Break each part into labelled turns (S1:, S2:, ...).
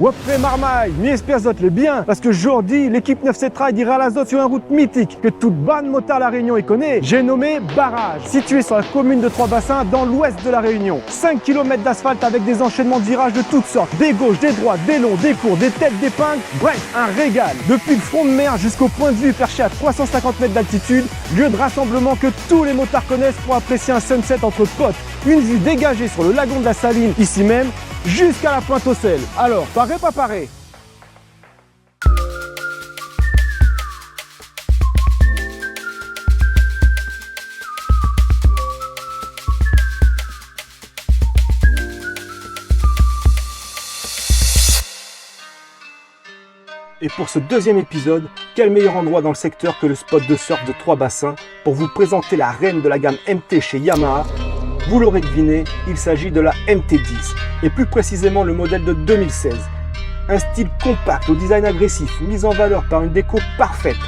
S1: Wopre Marmaille, mi espierzot le bien, parce que aujourd'hui, l'équipe 9 Ride ira à la zone sur une route mythique que toute bonne motard La Réunion y connaît. J'ai nommé Barrage, situé sur la commune de Trois-Bassins dans l'ouest de La Réunion. 5 km d'asphalte avec des enchaînements de virages de toutes sortes, des gauches, des droites, des longs, des courts, des têtes d'épingle, bref, un régal. Depuis le front de mer jusqu'au point de vue perché à 350 mètres d'altitude, lieu de rassemblement que tous les motards connaissent pour apprécier un sunset entre potes, une vue dégagée sur le lagon de la Saline, ici même, jusqu'à la Pointe aux Sels. Alors, paré, pas paré? Et pour ce deuxième épisode, quel meilleur endroit dans le secteur que le spot de surf de Trois-Bassins pour vous présenter la reine de la gamme MT chez Yamaha. Vous l'aurez deviné, il s'agit de la MT10, et plus précisément le modèle de 2016. Un style compact au design agressif, mis en valeur par une déco parfaite.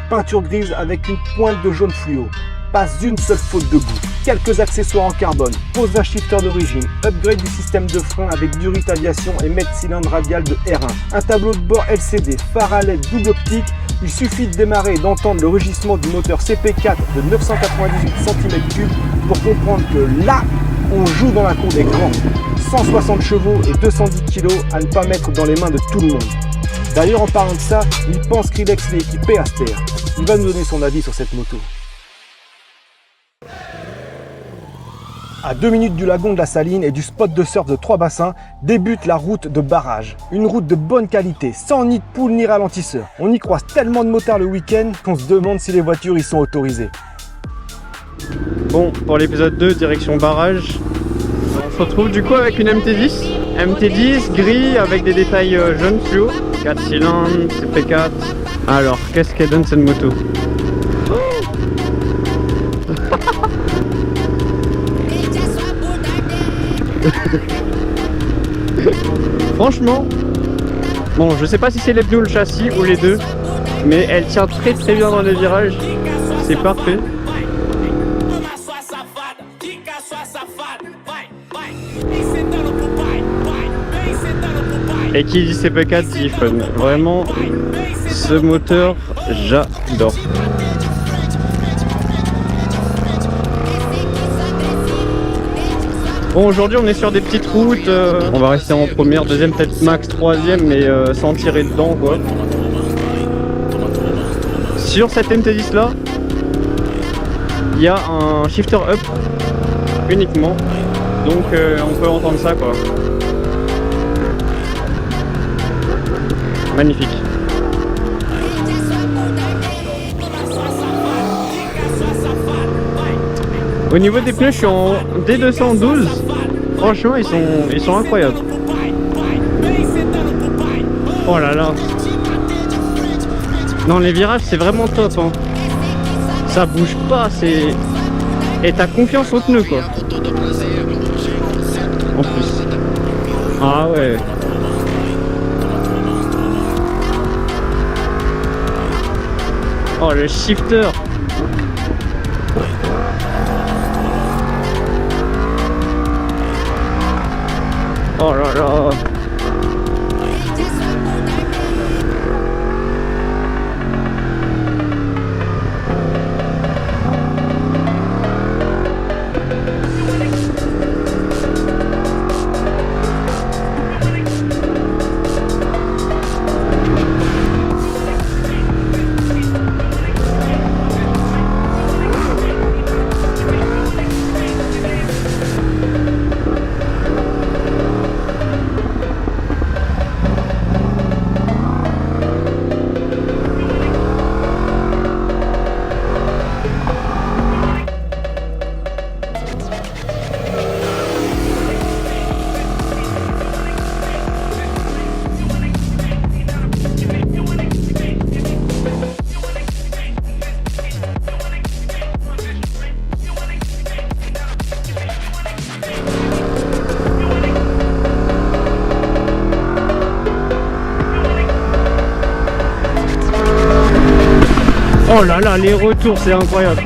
S1: Peinture grise avec une pointe de jaune fluo. Pas une seule faute de goût. Quelques accessoires en carbone, posage shifter d'origine, upgrade du système de frein avec Durit Aviation et mètre cylindre radial de R1. Un tableau de bord LCD, phare à LED double optique. Il suffit de démarrer et d'entendre le rugissement du moteur CP4 de 998 cm3 pour comprendre que là, on joue dans la cour des grands. 160 chevaux et 210 kg à ne pas mettre dans les mains de tout le monde. D'ailleurs, en parlant de ça, il pense Skrillex l'est équipé à Aster. Il va nous donner son avis sur cette moto. À 2 minutes du lagon de la Saline et du spot de surf de Trois-Bassins, débute la route de Barrage. Une route de bonne qualité, sans nid de poule ni ralentisseur. On y croise tellement de motards le week-end qu'on se demande si les voitures y sont autorisées.
S2: Bon, pour l'épisode 2, direction Barrage, on se retrouve du coup avec une MT10. MT10 gris avec des détails jaune fluo, 4 cylindres, CP4. Alors, qu'est-ce qu'elle donne cette moto? Franchement, bon, je sais pas si c'est les pneus ou le châssis ou les deux, mais elle tient très bien dans les virages, c'est parfait. Et qui dit CP4 dit fun, vraiment, ce moteur, j'adore. Bon, aujourd'hui on est sur des petites routes, on va rester en première, deuxième, peut-être max troisième, mais sans tirer dedans quoi. Sur cette MT10 là, il y a un shifter up uniquement, donc on peut entendre ça quoi. Magnifique. Au niveau des pneus, je suis en D212. Franchement, ils sont incroyables. Oh là là. Dans les virages, c'est vraiment top. Hein. Ça bouge pas, c'est... Et t'as confiance aux pneus, quoi. En plus. Ah ouais. Oh, le shifter. Oh là là. Oh là là, les retours, c'est incroyable.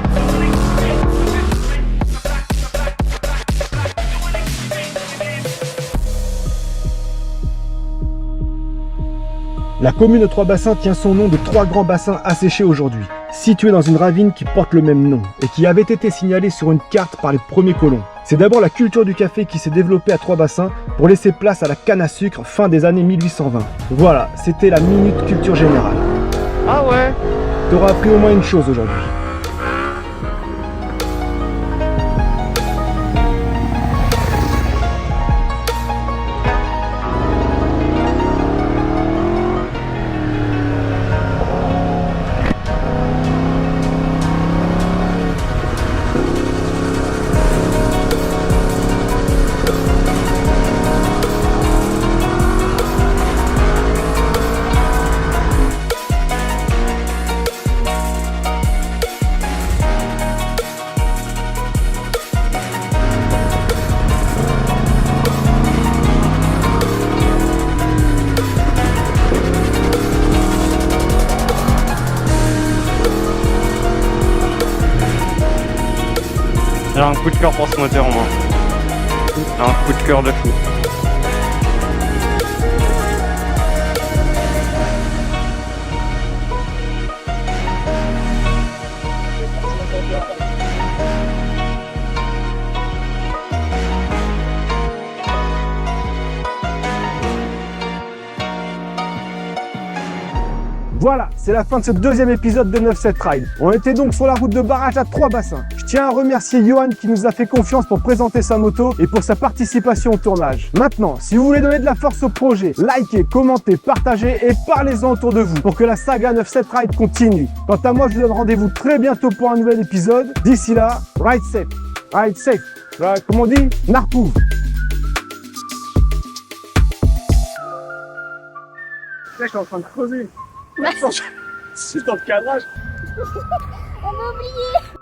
S1: La commune de Trois-Bassins tient son nom de 3 grands bassins asséchés aujourd'hui, situés dans une ravine qui porte le même nom et qui avait été signalée sur une carte par les premiers colons. C'est d'abord la culture du café qui s'est développée à Trois-Bassins pour laisser place à la canne à sucre fin des années 1820. Voilà, c'était la minute culture générale.
S2: Ah ouais.
S1: T'auras appris au moins une chose aujourd'hui.
S2: J'ai un coup de cœur pour ce moteur, moi. Un coup de cœur de fou.
S1: Voilà, c'est la fin de ce deuxième épisode de 9-7 Ride. On était donc sur la route de barrage à Trois-Bassins. Je tiens à remercier Johan qui nous a fait confiance pour présenter sa moto et pour sa participation au tournage. Maintenant, si vous voulez donner de la force au projet, likez, commentez, partagez et parlez-en autour de vous pour que la saga 9-7 Ride continue. Quant à moi, je vous donne rendez-vous très bientôt pour un nouvel épisode. D'ici là, ride safe. Ride safe. Comme on dit, Narpouv. Là, je suis en train de creuser. C'est dans le cadrage.
S3: On m'a oublié.